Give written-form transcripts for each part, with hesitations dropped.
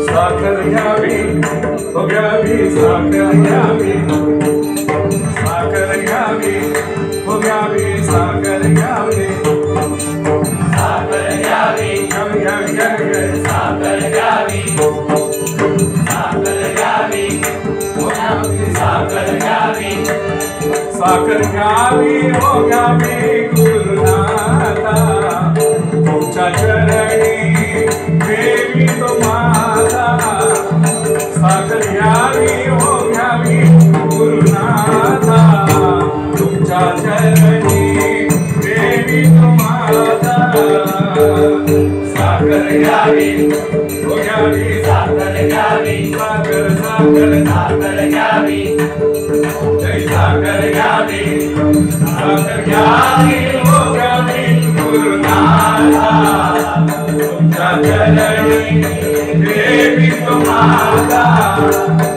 साखर घ्यावी हो घ्यावी साखर घ्यावी साखर घ्यावी हो घ्यावी साखर घ्यावी साखर घ्यावी घ्यावी घ्यावी घ्यावी साखर घ्यावी साखर घ्यावी हो घ्यावी साखर घ्यावी साखर घ्यावी हो घ्यावी गुरुनाथा तुमच्या चरणी देवी तुम्हाला साखर घ्यावी हो घ्यावी गुरुनाथा तुमच्या चरणी देवी तुम्हाला साखर घ्यावी हो घ्यावी साखर घ्यावी साखर साखर साखर घ्यावी जय साखर घ्यावी साखर घ्यावी हो घ्यावी गुरुनाथा तुमच्या चरणी देवी तुम्हाला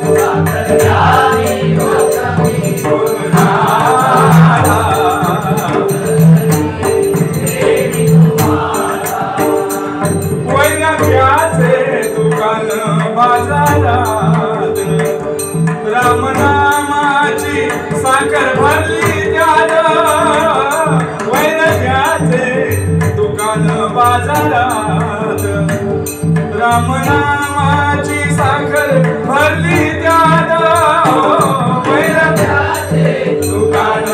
साखर घ्यावी गुरुनाथा वैराग्याचे दुकान बाजारात रामनामाची साखर भरली त्यात वैराग्याचे दुकान बाजारात रामनामाची साखर भरली त्यात वैराग्याचे दुकान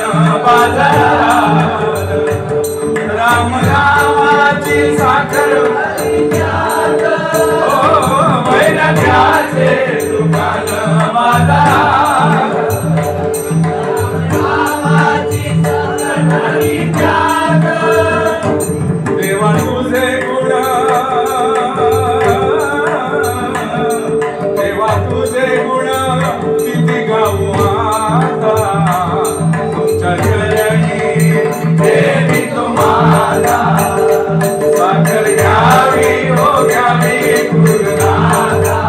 बाजारात रामनामाची साखर वैराग्याचे दुकान बाजारात देवा तुझे गुण देवा तुझे गुण किती गाऊ आता तुमच्या चरणी देवी तुम्हाला साखर घ्यावी हो घ्यावी गुरुनाथा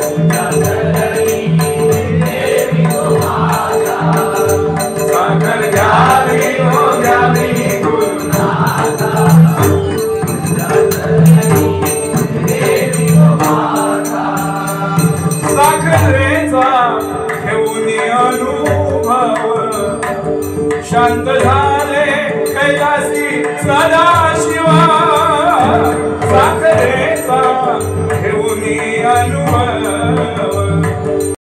तुमच्या चरणी देवी तुम्हाला साखर घ्यावी हो घ्यावी गुरुनाथा तुमच्या चरणी देवी तुम्हाला साखरेचा घेऊन अनुभव शांत झाले कैलासी सदाशिवा साखरेचा घेऊन अनुभव